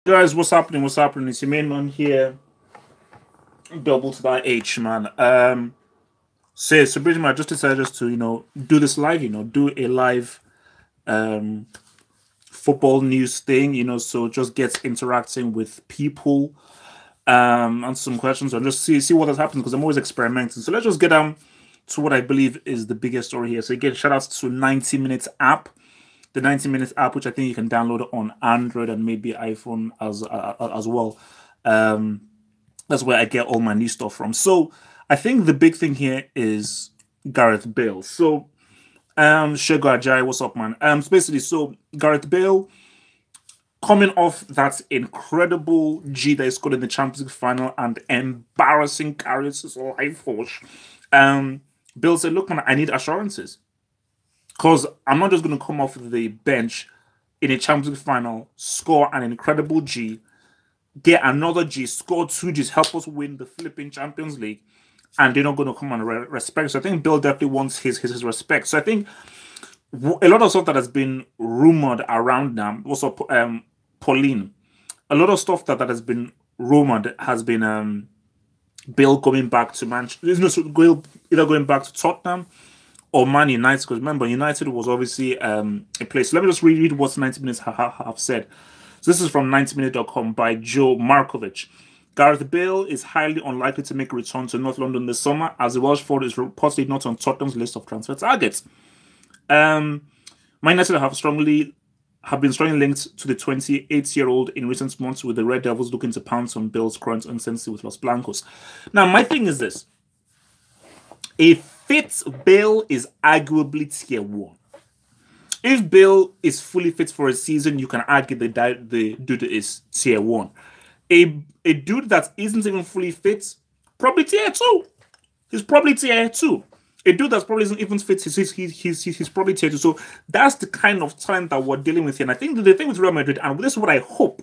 Guys, what's happening? What's happening? It's your main man here, double to that H, man. So pretty much I just decided just to do this live, do a live um football news thing, so just get interacting with people, answer some questions and just see what has happened because I'm always experimenting. So let's just get to what I believe is the biggest story here. So again, shout outs to 90 Minutes app, the 90 Minutes app, which I think you can download on Android and maybe iPhone as well. That's where I get all my new stuff from. So I think the big thing here is Gareth Bale. So Shego Ajay, what's up, man? So basically, so Gareth Bale coming off that incredible G that he scored in the Champions League final and embarrassing Karius' life force. Bill said, "Look, man, I need assurances because I'm not just going to come off the bench in a Champions League final, score an incredible G, get another G, score two Gs, help us win the flipping Champions League, and they're not going to come and respect." So I think Bill definitely wants his respect. So I think a lot of stuff that has been rumored around them, also Pauline, a lot of stuff that has been rumored has been Bill going back to Manchester, either going back to Tottenham or Man United. Because remember, United was obviously a place. So let me just read what 90 Minutes have said. So this is from 90minute.com by Joe Markovich. Gareth Bale is highly unlikely to make a return to North London this summer, as the Welsh forward is reportedly not on Tottenham's list of transfer targets. Man United have been strongly linked to the 28-year-old in recent months, with the Red Devils looking to pounce on Bale's current uncertainty with Los Blancos. Now, my thing is this: a fit Bale is arguably tier 1. If Bale is fully fit for a season, you can argue the dude is tier 1. A dude that isn't even fully fit, probably tier 2. He's probably tier 2. A dude that's probably isn't even fit, he's probably tier 2. So that's the kind of talent that we're dealing with here. And I think the thing with Real Madrid, and this is what I hope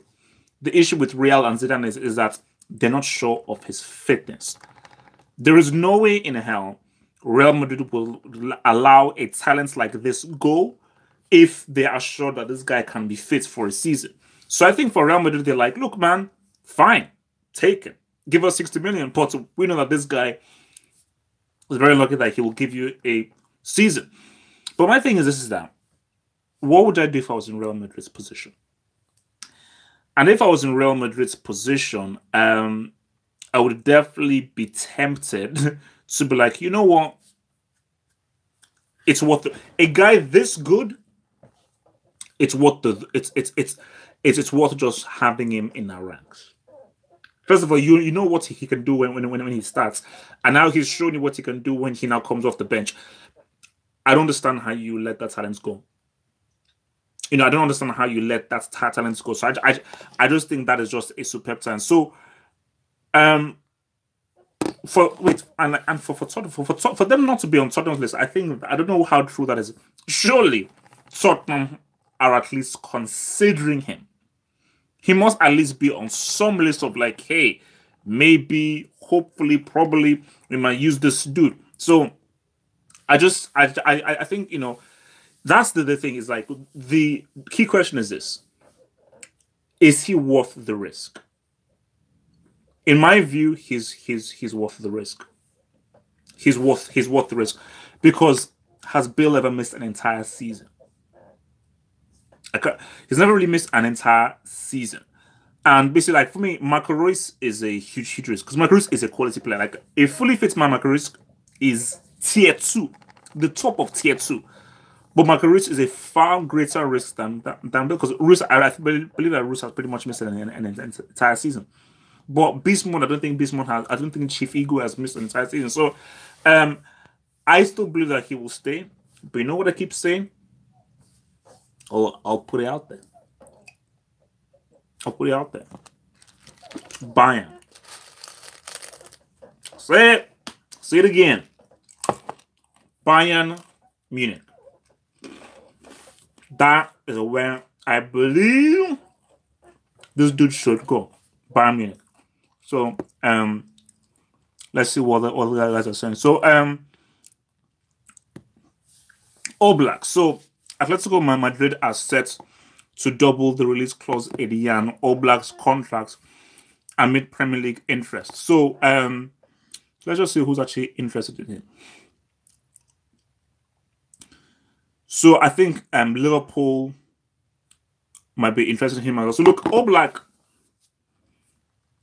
the issue with Real and Zidane is that they're not sure of his fitness. There is no way in hell Real Madrid will allow a talent like this go if they are sure that this guy can be fit for a season. So I think for Real Madrid, they're like, look, man, fine, take it. Give us 60 million, but we know that this guy is very lucky that he will give you a season. But my thing is this: is that what would I do if I was in Real Madrid's position? And if I was in Real Madrid's position, I would definitely be tempted to be like, you know what? It's worth a guy this good. It's worth it's worth just having him in our ranks. First of all, you know what he can do when he starts, and now he's showing you what he can do when he now comes off the bench. I don't understand how you let that talent go. I don't understand how you let that talent go. So I just think that is just a superb talent. So for them not to be on Tottenham's list, I don't know how true that is. Surely Tottenham are at least considering him. He must at least be on some list of like, hey, maybe, hopefully, probably we might use this dude. So I think that's the thing is like the key question is this: is he worth the risk? In my view, he's worth the risk. He's worth the risk because has Bill ever missed an entire season? He's never really missed an entire season. And basically, like for me, Marco Reus is a huge risk because Marco Reus is a quality player. Like a fully fit man, Marco Reus is tier 2, the top of tier 2. But Marco Reus is a far greater risk than Bill because Reus, I believe that Reus has pretty much missed an entire season. But Beast Mode, I don't think Chief Ego has missed an entire season. So I still believe that he will stay. But you know what I keep saying? I'll put it out there. Bayern. Say it again. Bayern Munich. That is where I believe this dude should go. Bayern Munich. So let's see what the guys are saying. So Oblak. So Atletico Madrid are set to double the release clause in Jan Oblak's contract amid Premier League interest. So let's just see who's actually interested in him. So I think Liverpool might be interested in him as well. So look, Oblak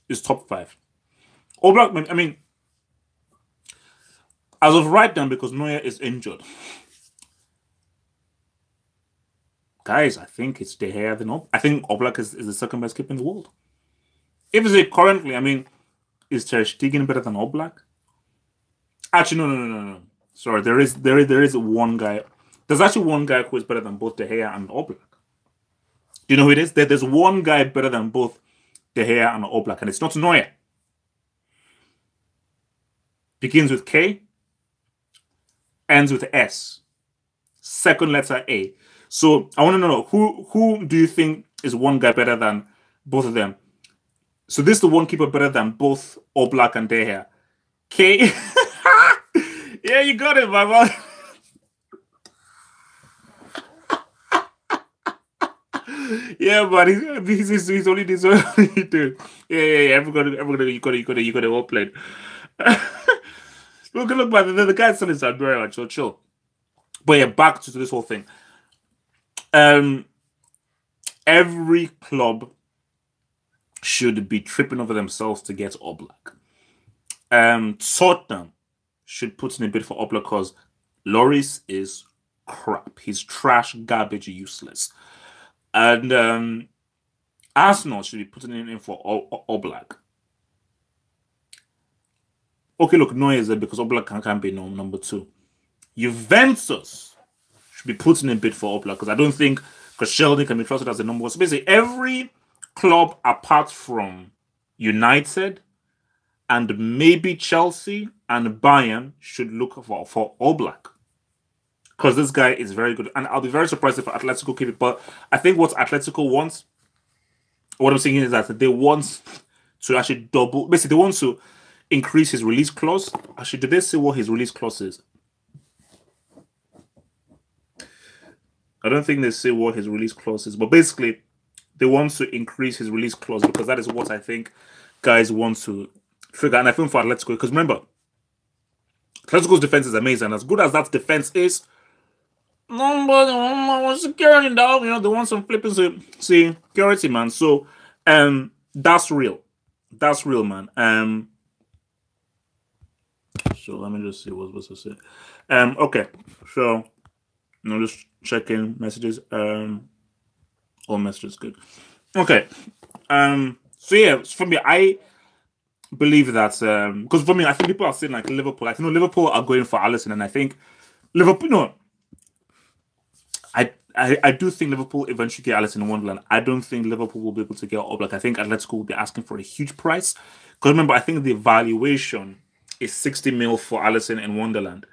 is top 5. Oblak, I mean, as of right now, because Neuer is injured, guys, I think it's De Gea than Oblak. I think Oblak is the second best keeper in the world. If it's it currently, I mean, is Ter Stegen better than Oblak? Actually, no. Sorry, there is one guy. There's actually one guy who is better than both De Gea and Oblak. Do you know who it is? There's one guy better than both De Gea and Oblak, and it's not Neuer. Begins with K, ends with S. Second letter A. So I want to know who do you think is one guy better than both of them? So this is the one keeper better than both Oblak and De Gea. K. Yeah, you got it, my man. Yeah, but he's only this one. Dude. Yeah. Everybody, you got it all played. Look, man, the guy's still inside very much, so chill. But yeah, back to this whole thing. Every club should be tripping over themselves to get Oblak. Tottenham should put in a bid for Oblak because Lloris is crap. He's trash, garbage, useless. And Arsenal should be putting in for Oblak. Okay, look, Neuer is there because Oblak can't be number 2. Juventus should be putting in a bid for Oblak because I don't think Sheldon can be trusted as the number 1. So basically, every club apart from United and maybe Chelsea and Bayern should look for Oblak. Because this guy is very good. And I'll be very surprised if Atletico keep it. But I think what Atletico wants, what I'm saying is that they want to actually double. Basically, they want to increase his release clause. Actually, did they say what his release clause is? I don't think they say what his release clause is. But basically, they want to increase his release clause because that is what I think guys want to trigger. And I think for Atletico, because remember, Atletico's defense is amazing. As good as that defense is, nobody wants security, dog. You know, they want some flipping security, man. So, that's real. That's real, man. So let me just see what was to say. Okay. So, just checking messages. All messages good. Okay. So yeah, for me, I believe that because for me, I think people are saying like Liverpool. I think Liverpool are going for Alisson, and I think Liverpool. No, I do think Liverpool eventually get Alisson in Wonderland. I don't think Liverpool will be able to get Oblak. I think Atletico will be asking for a huge price. Because remember, I think the valuation is 60 mil for Alisson in Wonderland.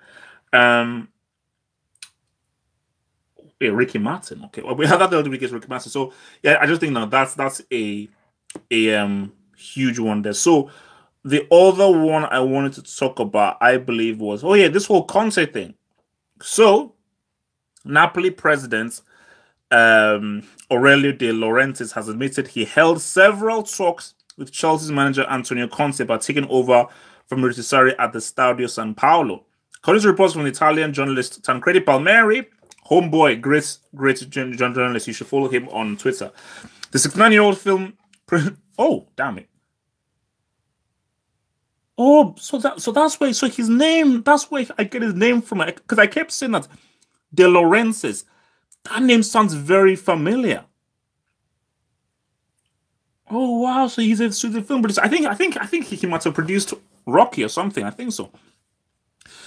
Ricky Martin. Okay, well, we have that the other week is Ricky Martin. So yeah, I just think now that's a huge one there. So the other one I wanted to talk about, I believe, was this whole Conte thing. So Napoli president Aurelio De Laurentiis has admitted he held several talks with Chelsea's manager Antonio Conte about taking over from Maurizio Sarri at the Stadio San Paolo. According to reports from the Italian journalist Tancredi Palmieri, homeboy, great journalist, you should follow him on Twitter. The 69-year-old film... Oh, damn it. Oh, so that's where... So his name... That's where I get his name from. Because I kept saying that De Laurentiis. That name sounds very familiar. Oh, wow. So he's a film producer. I think he might have produced Rocky or something. I think so.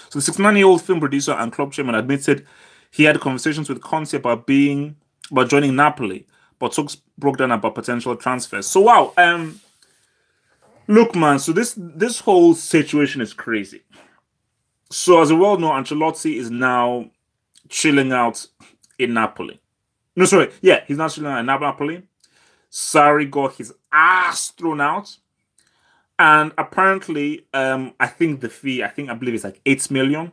So the 69-year-old film producer and club chairman admitted he had conversations with Conte about joining Napoli, but talks broke down about potential transfers. So wow, look, man. So this whole situation is crazy. So as you well know, Ancelotti is now chilling out in Napoli. No, sorry, yeah, he's not chilling out in Napoli. Sarri got his ass thrown out, and apparently, I think the fee, I believe it's like 8 million.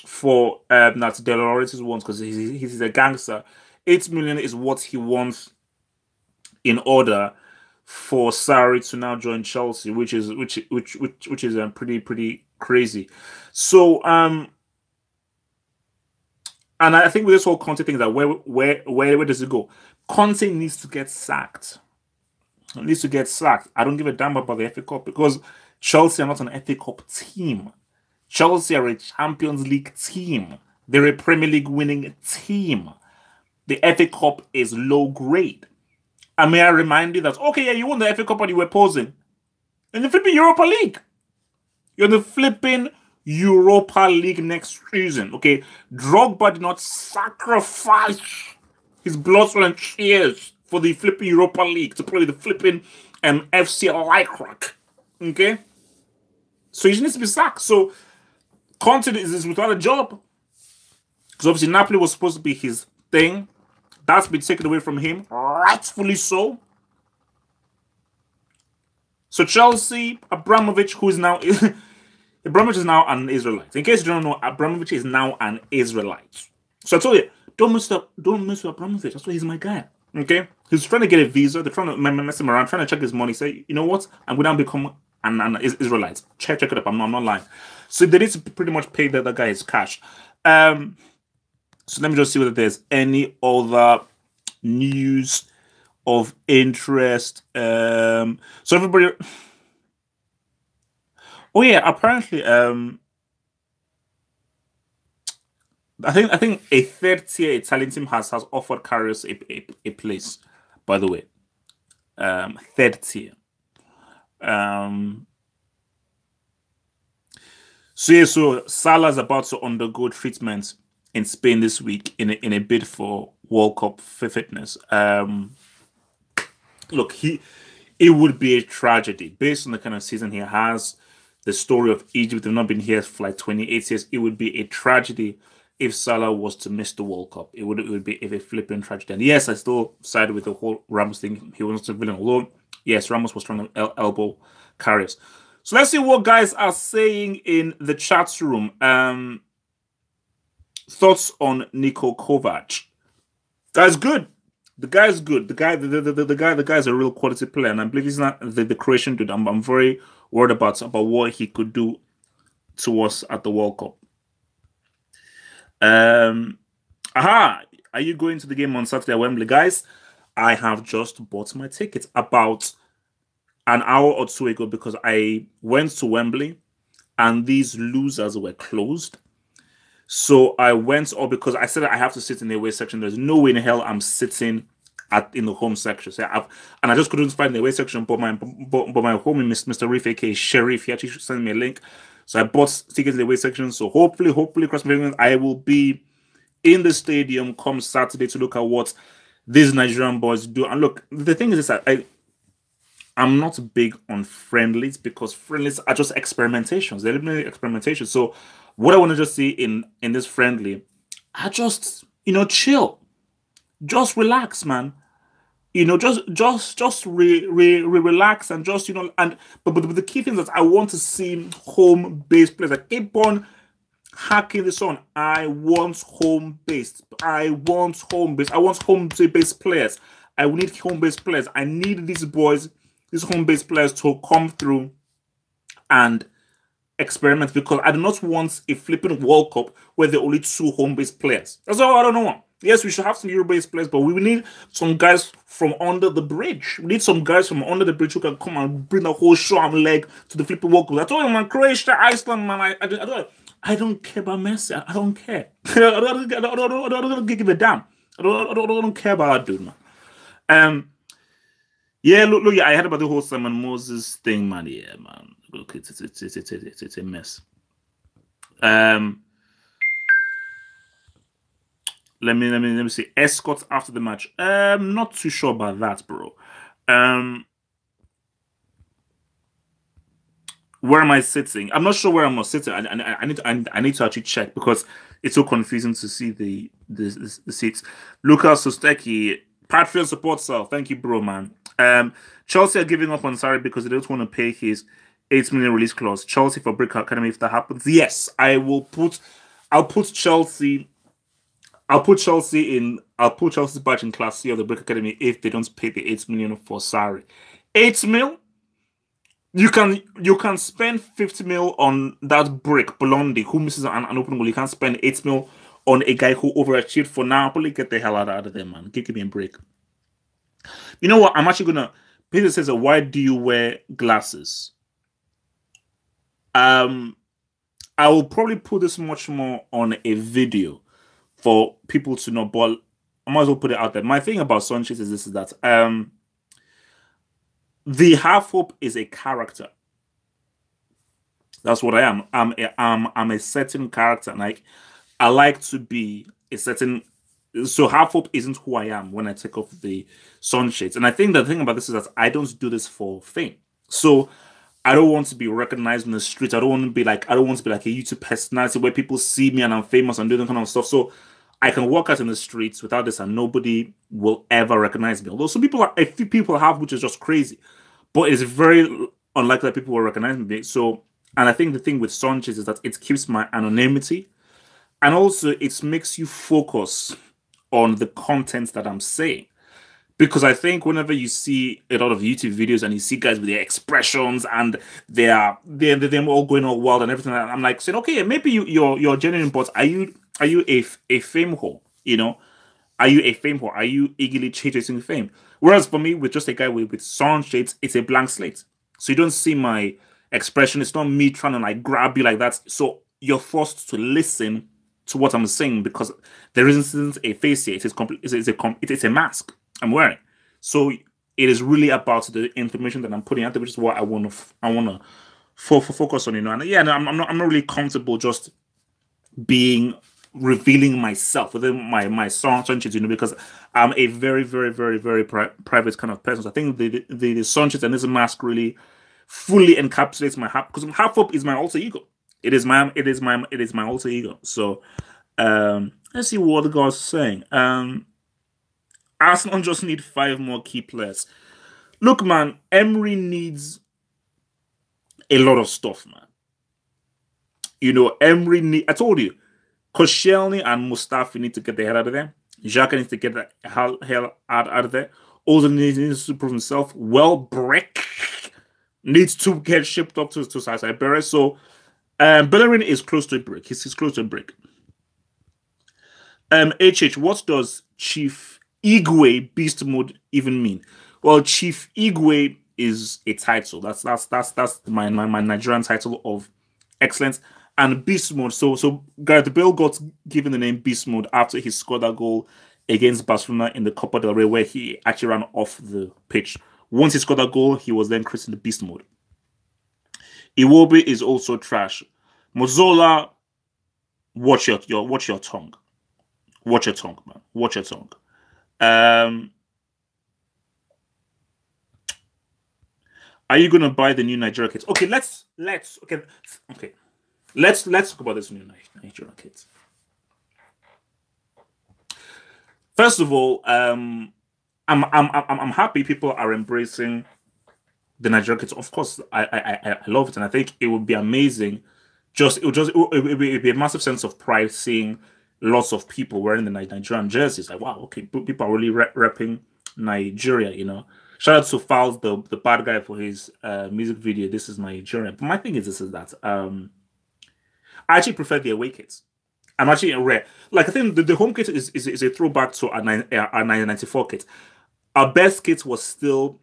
For that's De Laurentiis wants because he's a gangster. 8 million is what he wants in order for Sarri to now join Chelsea, which is pretty crazy. So and I think with this whole Conte thing, that where does it go? Conte needs to get sacked. He needs to get sacked. I don't give a damn about the FA Cup because Chelsea are not an FA Cup team. Chelsea are a Champions League team. They're a Premier League winning team. The FA Cup is low grade. And may I remind you that, okay, yeah, you won the FA Cup and you were posing in the flipping Europa League. You're in the flipping Europa League next season, okay? Drogba did not sacrifice his blood, sweat, and tears for the flipping Europa League to play the flipping FC Lycrack, okay? So he needs to be sacked. So Conte is without a job. Because obviously Napoli was supposed to be his thing. That's been taken away from him, rightfully so. So Chelsea, Abramovich, who is now Abramovich is now an Israelite. In case you don't know, Abramovich is now an Israelite. So I told you, don't mess with Abramovich. That's why he's my guy. Okay, he's trying to get a visa. They're trying to mess him around, trying to check his money. Say, you know what? I'm going to become an Israelite. Check it up. I'm not lying. So they need to pretty much pay the guy his cash. So let me just see whether there's any other news of interest. So everybody. Oh yeah, apparently, I think a third-tier Italian team has offered Karius a place. By the way, third tier. So Salah's about to undergo treatment in Spain this week in a bid for World Cup fitness. Look, it would be a tragedy based on the kind of season he has. The story of Egypt, they've not been here for like 28 years. It would be a tragedy if Salah was to miss the World Cup. It would be a flipping tragedy. And yes, I still sided with the whole Ramos thing. He wasn't a villain. Although, yes, Ramos was trying to elbow Karius. So let's see what guys are saying in the chat room. Thoughts on Niko Kovac? Guy's good. The guy's good. The guy's a real quality player, and I believe he's not the Croatian dude. I'm very worried about what he could do to us at the World Cup. Are you going to the game on Saturday at Wembley, guys? I have just bought my ticket about an hour or two ago because I went to Wembley and these losers were closed. So I went up because I said I have to sit in the away section. There's no way in hell I'm sitting in the home section. So I just couldn't find the away section. But my homie, Mr. Reef, aka Sheriff, he actually sent me a link. So I bought tickets in the away section. So hopefully, across my fingers, I will be in the stadium come Saturday to look at what these Nigerian boys do. And look, the thing is that I'm not big on friendlies because friendlies are just experimentations. They're literally experimentations. So what I want to just see in this friendly, I just, chill. Just relax, man. Just relax and just, but the key thing is that I want to see home-based players. I keep on hacking this on. I want home-based. I want home-based players. I need home-based players. I need these boys, these home-based players to come through and experiment because I do not want a flipping World Cup where there are only two home-based players. That's all I don't want. Yes, we should have some Euro-based players, but we need some guys from under the bridge. We need some guys from under the bridge who can come and bring the whole show and leg to the flipping World Cup. I told you, man, Croatia, Iceland, man, I don't care about Messi. I don't care. I don't give a damn. I don't care about that dude, man. Yeah, look, yeah, I heard about the whole Simon Moses thing, man. Yeah, man. Look, it's a mess. Let me see. Escorts after the match. Not too sure about that, bro. Where am I sitting? I'm not sure where I'm sitting. I need to actually check because it's so confusing to see the seats. Lucas Sosteki, Patreon support cell. Thank you, bro, man. Chelsea are giving up on Sarri because they don't want to pay his 8 million release clause. Chelsea for Brick Academy if that happens. Yes, I'll put Chelsea I'll put Chelsea's badge in Class C of the Brick Academy if they don't pay the 8 million for Sarri. 8 mil? You can spend 50 mil on that brick Blondie who misses an open goal. You can't spend 8 mil on a guy who overachieved for Napoli. Get the hell out of there, man. Give me a break. You know what? I'm actually gonna. Peter says, "Why do you wear glasses?" Um, I will probably put this much more on a video for people to know, but I might as well put it out there. My thing about Sanchez is this: is that the half hope is a character. That's what I am. I'm a certain character. Like I like to be a certain. So half hope isn't who I am when I take off the sunshades. And I think the thing about this is that I don't do this for fame. So I don't want to be recognized in the streets. I don't want to be like a YouTube personality where people see me and I'm famous and doing that kind of stuff. So I can walk out in the streets without this and nobody will ever recognize me. Although a few people have, which is just crazy. But it's very unlikely that people will recognize me. So, and I think the thing with Sanchez is that it keeps my anonymity and also it makes you focus on the content that I'm saying. Because I think whenever you see a lot of YouTube videos and you see guys with their expressions and they're all going all wild and everything, I'm like saying, okay, maybe you're genuine, but are you a fame whore? You know, are you a fame whore? Are you eagerly chasing fame? Whereas for me, with just a guy with sunshades, it's a blank slate. So you don't see my expression. It's not me trying to like grab you like that. So you're forced to listen to what I'm saying because there isn't a face here. It's a mask I'm wearing. So it is really about the information that I'm putting out there, which is what I want to focus on. And yeah, no, I'm not really comfortable just being revealing myself within my sunshades, because I'm a very, very, very, very private kind of person. So I think the sunshades and this mask really fully encapsulates my half because half up is my alter ego. It is my alter ego. So let's see what the guys are saying. Arsenal just need 5 more key players. Look, man, Emery needs a lot of stuff, man. I told you, Koscielny and Mustafi need to get the hell out of there. Xhaka needs to get the hell out of there. Ozil needs to prove himself. Well, Brick needs to get shipped up to Siberia. So, Bellerin is close to a brick. He's close to a brick. What does Chief Igwe Beast Mode even mean? Well, Chief Igwe is a title. That's my Nigerian title of excellence. And Beast Mode. So Gareth Bale got given the name Beast Mode after he scored that goal against Barcelona in the Copa del Rey, where he actually ran off the pitch. Once he scored that goal, he was then christened the Beast Mode. Iwobi is also trash. Mozola, watch your tongue. Watch your tongue, man. Watch your tongue. Are you gonna buy the new Nigeria kits? Okay, let's talk about this new Nigeria kit. First of all, I'm happy people are embracing the Nigeria kit. Of course, I love it, and I think it would be amazing. It would be a massive sense of pride seeing lots of people wearing the Nigerian jerseys. Like, wow, okay, people are really repping Nigeria. Shout out to Fowles, the bad guy, for his music video. This is Nigeria. But my thing is that I actually prefer the away kits. I'm actually rare. Like I think the home kit is a throwback to our 1994 kit. Our best kit was still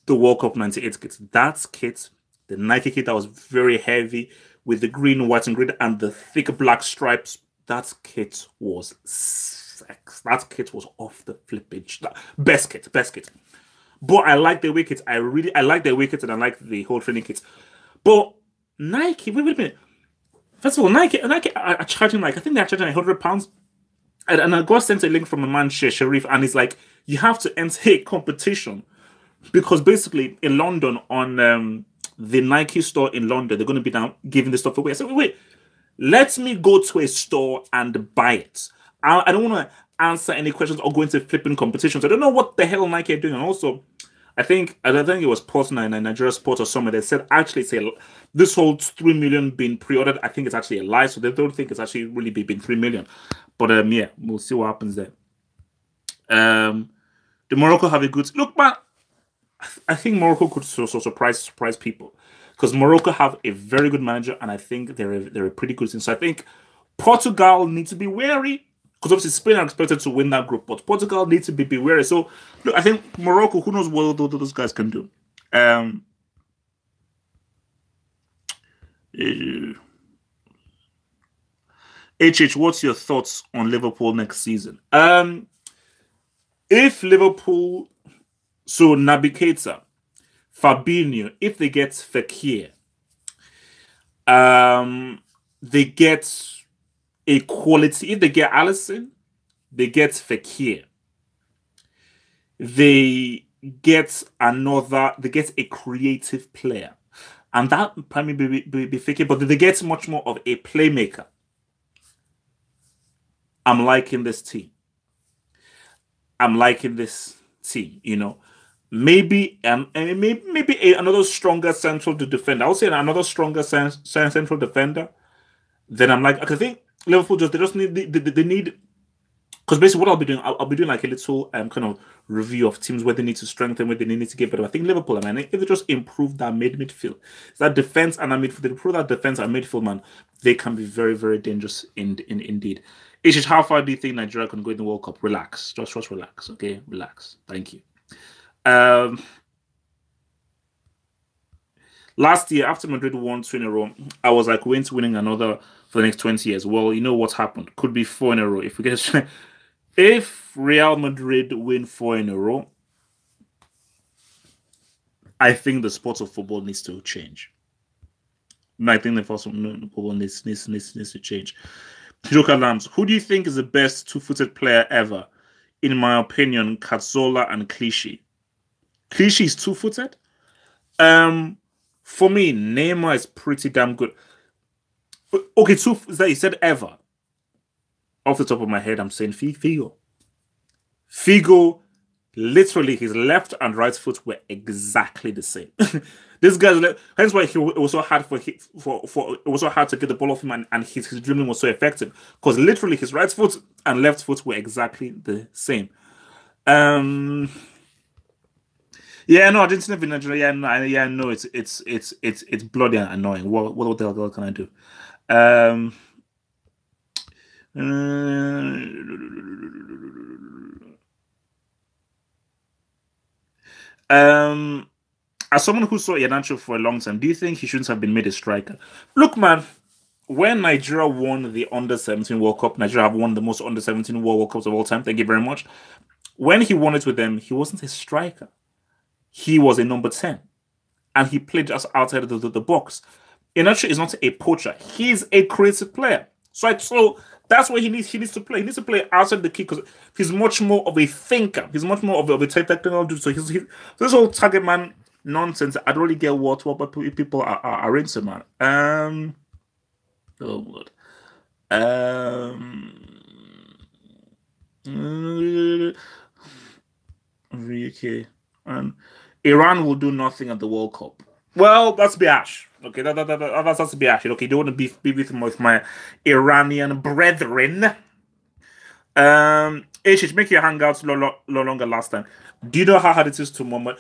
the World Cup '98 kit. That kit, the Nike kit that was very heavy with the green, white, and green and the thick black stripes. That kit was sex. That kit was off the flippage. Best kit. But I like the away kit. I like the away kit and I like the whole training kit. But Nike, wait a minute. First of all, Nike are charging I think they're charging £100. And I got sent a link from a man, Sharif, and it's like, you have to enter a competition. Because basically, in London, on the Nike store in London, they're going to be now giving this stuff away. I said, wait, let me go to a store and buy it. I don't want to answer any questions or go into flipping competitions. I don't know what the hell Nike are doing. And also, I don't think it was Portland and Nigeria Sport or somewhere. They said actually this whole 3 million being pre-ordered. I think it's actually a lie, so they don't think it's actually really been 3 million. But yeah, we'll see what happens there. The Morocco have a good look, man. I think Morocco could so surprise people because Morocco have a very good manager, and I think they're a pretty good team. So I think Portugal need to be wary because obviously Spain are expected to win that group, but Portugal needs to be wary. So look, I think Morocco. Who knows what those guys can do? HH, what's your thoughts on Liverpool next season? If Liverpool, so Naby Keita, Fabinho, if they get Fekir, they get a quality. If they get Allison, they get Fekir. They get a creative player, and that primarily be Fekir, but they get much more of a playmaker. I'm liking this team. You know. Maybe another stronger central defender. I would say another stronger central defender. Then I'm like, I think Liverpool just need they need because basically what I'll be doing like a little kind of review of teams where they need to strengthen, where they need to get better. I think Liverpool, man, if they just improve that midfield, that defense and that midfield, they improve that defense and midfield, man, they can be very, very dangerous indeed. Ish, how far do you think Nigeria can go in the World Cup? Relax. Just relax. Okay? Relax. Thank you. Last year, after Madrid won 2 in a row, I was like, we're winning another for the next 20 years. Well, you know what happened? Could be 4 in a row. If Real Madrid win 4 in a row, I think the sport of football needs to change. I think the football needs to change. Joker Lambs, who do you think is the best two-footed player ever? In my opinion, Cazorla and Clichy. Clichy is two-footed. For me, Neymar is pretty damn good. Okay, you said ever. Off the top of my head, I'm saying Figo. Figo, literally, his left and right foot were exactly the same. This guy's hence why it was so hard it was so hard to get the ball off him, and his dribbling was so effective because literally his right foot and left foot were exactly the same. Yeah, no, I didn't live in Nigeria. Yeah, no, it's bloody annoying. What the hell can I do? As someone who saw Iheanacho for a long time, do you think he shouldn't have been made a striker? Look, man, when Nigeria won the Under-17 World Cup, Nigeria have won the most Under-17 World Cups of all time. Thank you very much. When he won it with them, he wasn't a striker. He was a number 10. And he played just outside of the box. Iheanacho is not a poacher. He's a creative player. So that's where he needs to play. He needs to play outside the kick because he's much more of a thinker. He's much more of a technical dude. So this whole target man nonsense, I don't really get what people are into, man. Oh Lord. UK and Iran will do nothing at the World Cup. Well, that's Biash. Okay, that's Biash. Okay, don't want to be with my Iranian brethren. Ish, make your hangouts longer last time. Do you know how hard it is to moderate?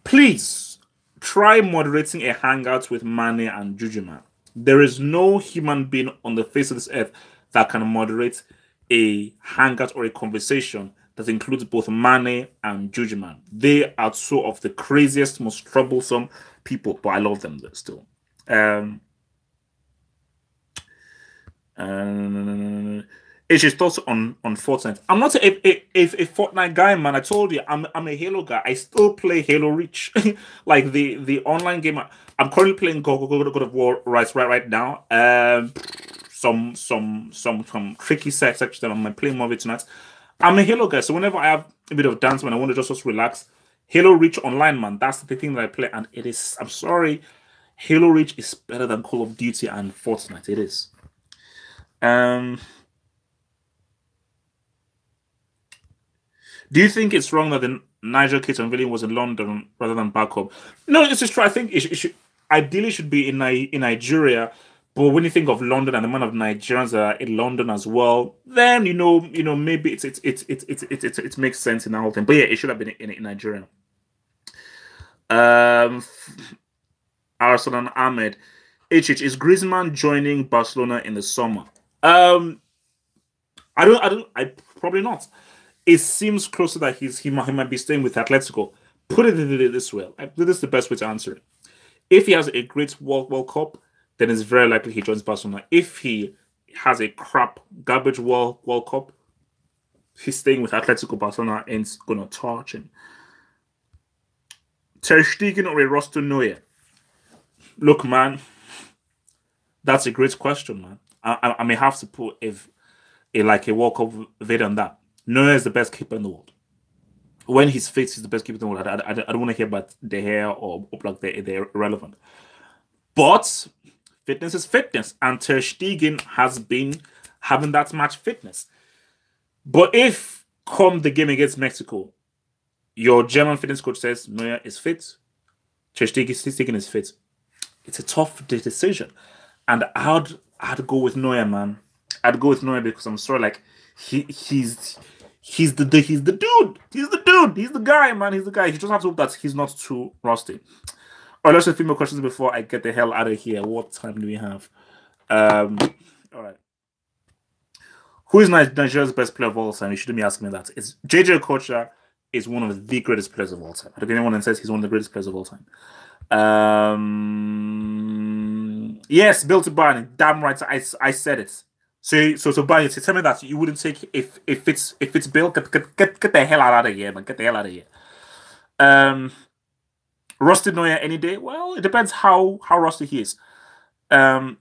Please try moderating a hangout with Mane and Jujuman. There is no human being on the face of this earth that can moderate a hangout or a conversation that includes both Mane and Jujuman. They are two of the craziest, most troublesome people, but I love them still. It's just thoughts on Fortnite. I'm not a Fortnite guy, man. I told you, I'm a Halo guy. I still play Halo Reach, like the online game. I'm currently playing God of War right now. Some tricky section. I'm playing more of it tonight. I'm a Halo guy, so whenever I have a bit of dance when I want to just relax, Halo Reach online, man. That's the thing that I play, and it is. I'm sorry, Halo Reach is better than Call of Duty and Fortnite. It is. Do you think it's wrong that Nigel Keaton-Villa was in London rather than back home. No, this is true. I think it should ideally should be in Nigeria. But when you think of London and the amount of Nigerians that are in London as well, then maybe it makes sense in the whole thing. But yeah, it should have been in Nigeria. Um, Arsenal and Ahmed. Is Griezmann joining Barcelona in the summer? Um, I probably not. It seems closer that he might be staying with Atletico. Put it this way. This is the best way to answer it. If he has a great World Cup, then it's very likely he joins Barcelona. If he has a crap garbage World Cup, he's staying with Atletico. Barcelona ain't gonna touch him. Ter Stegen or a Rosto Neuer? Look, man, that's a great question, man. I may have to put a World Cup video on that. Neuer is the best keeper in the world. When he's fit, he's the best keeper in the world. I don't want to hear about De Gea or Oblak. They're irrelevant. But fitness is fitness, and Ter Stegen has been having that match fitness. But if come the game against Mexico, your German fitness coach says Neuer is fit, Ter Stegen is fit, it's a tough decision, and I'd go with Neuer, man. I'd go with Neuer because I'm sorry, like he's the dude. He's the dude. He's the guy, man. He's the guy. You just have to hope that he's not too rusty. All right, let's just a few more questions before I get the hell out of here. What time do we have? All right. Who is Nigeria's best player of all time? You shouldn't be asking me that. It's JJ Okocha is one of the greatest players of all time. I don't think anyone says he's one of the greatest players of all time. Yes, Bill to Barney. Damn right, I said it. So Barney, tell me that you wouldn't take if it's Bill. Get the hell out of here, man. Get the hell out of here. Rusty Neuer any day? Well, it depends how rusty he is. Can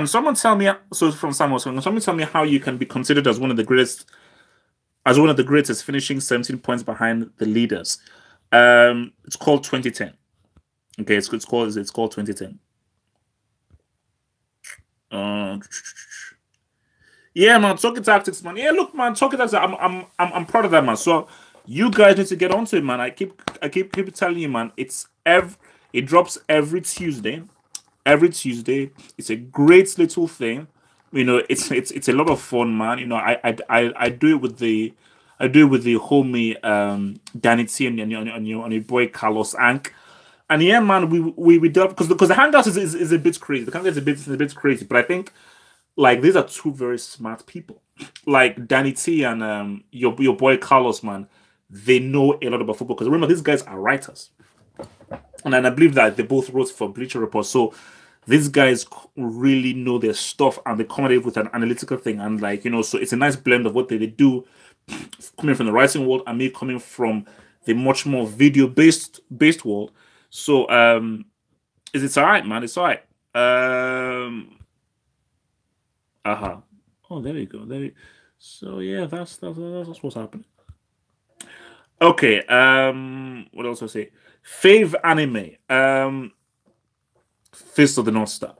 someone tell me? So from Samuel, can someone tell me how you can be considered as one of the greatest, finishing 17 points behind the leaders? It's called 2010. Okay, it's called 2010. Yeah, man, talking tactics, man. Yeah, look, man, talking tactics. I'm proud of that, man. So you guys need to get onto it, man. I keep telling you, man. It drops every Tuesday. Every Tuesday. It's a great little thing. It's a lot of fun, man. I do it with the homie Danny T and your boy Carlos Ank. And yeah, man, we do because the hangout is a bit crazy. The hangout is a bit crazy, but I think like these are two very smart people. Like Danny T and your boy Carlos, man, they know a lot about football because remember these guys are writers, and I believe that they both wrote for Bleacher Report. So these guys really know their stuff and they come at it with an analytical thing, and so it's a nice blend of what they do, coming from the writing world and me coming from the much more video based world. So it's all right, man. It's all right. Oh, there we go. So yeah, that's what's happening. Okay. What else I say? Fave anime. Fist of the North Star.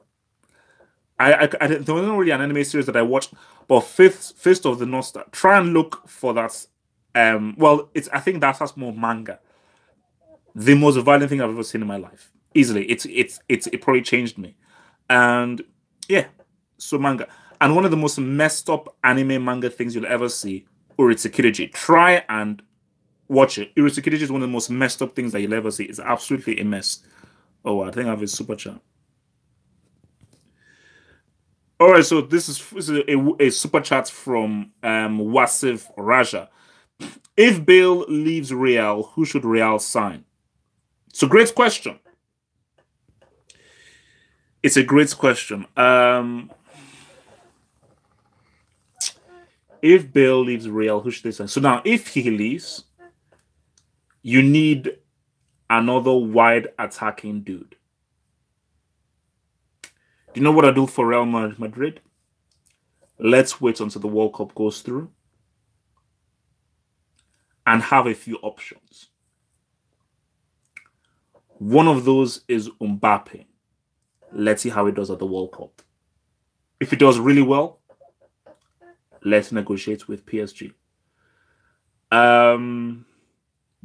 There wasn't really an anime series that I watched, but Fist of the North Star. Try and look for that. I think that's more manga. The most violent thing I've ever seen in my life. Easily. It probably changed me. And yeah, so manga. And one of the most messed up anime manga things you'll ever see, Uritsukiriji. Try and watch it. Uritsukiriji is one of the most messed up things that you'll ever see. It's absolutely a mess. Oh, I think I have a super chat. All right, so this is a super chat from Wasif Raja. If Bale leaves Real, who should Real sign? It's a great question. It's a great question. If Bale leaves Real, who should they sign? So now, if he leaves, you need another wide attacking dude. Do you know what I do for Real Madrid? Let's wait until the World Cup goes through and have a few options. One of those is Mbappe. Let's see how he does at the World Cup. If he does really well, let's negotiate with PSG.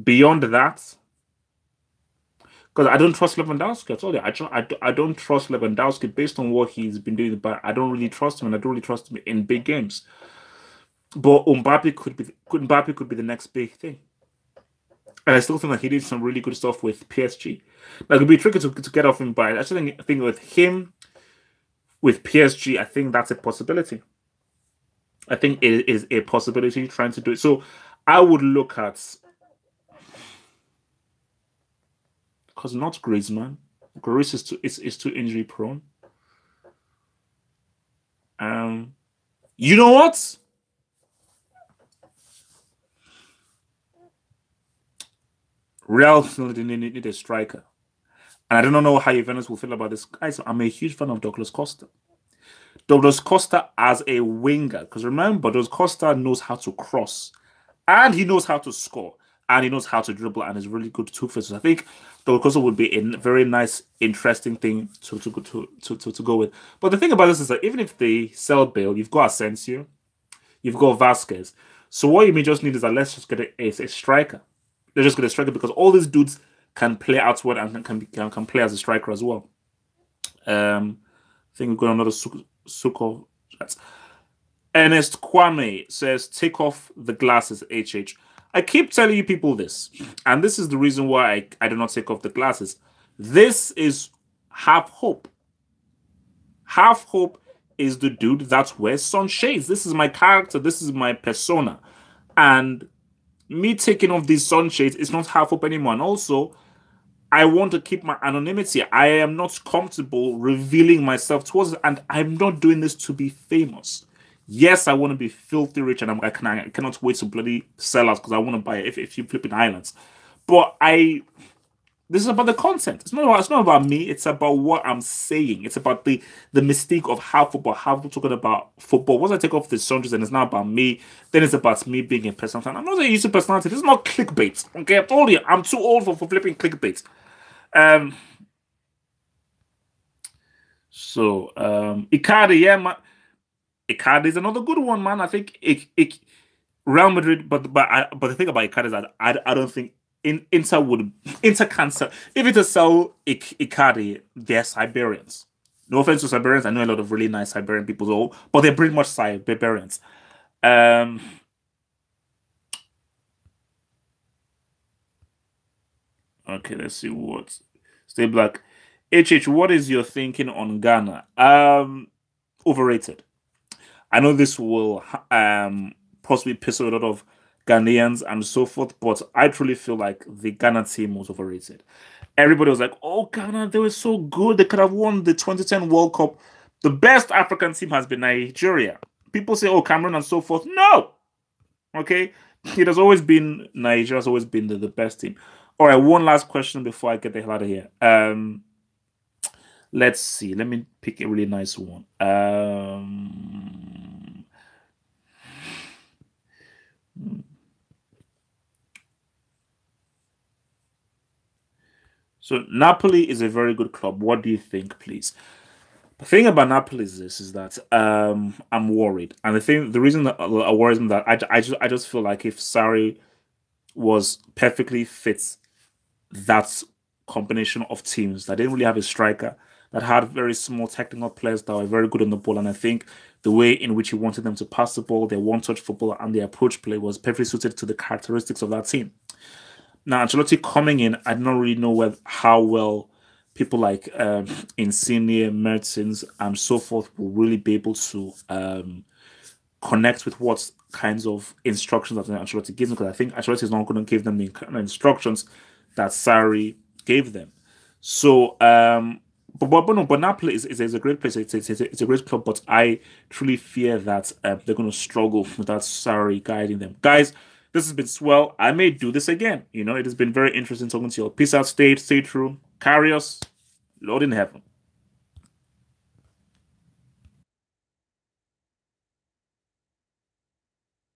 Beyond that, because I don't trust Lewandowski. I told you, I don't trust Lewandowski based on what he's been doing, but I don't really trust him, and I don't really trust him in big games. But Mbappe could be the next big thing. And I still think that he did some really good stuff with PSG. Like it'd be tricky to get off him, but I actually think with him with PSG, I think that's a possibility. I think it is a possibility trying to do it. So I would look at because not Griezmann. Griezmann is too injury prone. Um, you know what? Real still need a striker. And I don't know how Juventus will feel about this. Guys, I'm a huge fan of Douglas Costa. Douglas Costa as a winger, because remember, Douglas Costa knows how to cross, and he knows how to score, and he knows how to dribble, and is really good two faces. I think Douglas Costa would be a very nice, interesting thing to go with. But the thing about this is that even if they sell Bale, you've got Asensio, you've got Vasquez. So what you may just need is that let's just get a striker. Let's just get a striker because all these dudes can play outward and can play as a striker as well. I think we've got another Suko. Ernest Kwame says, take off the glasses, HH. I keep telling you people this, and this is the reason why I do not take off the glasses. This is half hope. Half hope is the dude that wears sunshades. This is my character. This is my persona. And me taking off these sunshades is not half hope anymore. And also, I want to keep my anonymity. I am not comfortable revealing myself towards it, and I'm not doing this to be famous. Yes, I want to be filthy rich, and I cannot wait to bloody sell out because I want to buy it if you flipping islands. But this is about the content. It's not about me. It's about what I'm saying. It's about the mystique of how we're talking about football. Once I take off the sunshades and it's not about me, then it's about me being a personality. I'm not a used to personality. This is not clickbait. Okay, I told you, I'm too old for flipping clickbait. Icardi, yeah, man. Icardi is another good one, man. I think Real Madrid, but the thing about Icardi is that I don't think Inter can sell if it's a sell Icardi, they're Siberians. No offense to Siberians, I know a lot of really nice Siberian people, but they're pretty much Siberians. Okay, let's see what. Stay black. HH, what is your thinking on Ghana? Overrated. I know this will possibly piss off a lot of Ghanaians and so forth, but I truly feel like the Ghana team was overrated. Everybody was like, "Oh, Ghana, they were so good. They could have won the 2010 World Cup." The best African team has been Nigeria. People say, "Oh, Cameroon and so forth." No, okay. It has always been Nigeria. Has always been the best team. All right, one last question before I get the hell out of here. Let's see. Let me pick a really nice one. So Napoli is a very good club. What do you think, please? The thing about Napoli is this: is that I'm worried, and the reason that worries me that I just feel like if Sarri was perfectly fit that combination of teams that didn't really have a striker, that had very small technical players that were very good on the ball. And I think the way in which he wanted them to pass the ball, their one-touch football, and their approach play was perfectly suited to the characteristics of that team. Now, Ancelotti coming in, I don't really know how well people like Insigne, Mertens, and so forth will really be able to connect with what kinds of instructions that Ancelotti gives them. Because I think Ancelotti is not going to give them the kind of instructions that Sarri gave them. So, but Napoli is a great place. It's a great club, but I truly fear that they're going to struggle without Sarri guiding them. Guys, this has been swell. I may do this again. You know, it has been very interesting talking to you. Peace out, stay true. Carry us. Lord in heaven.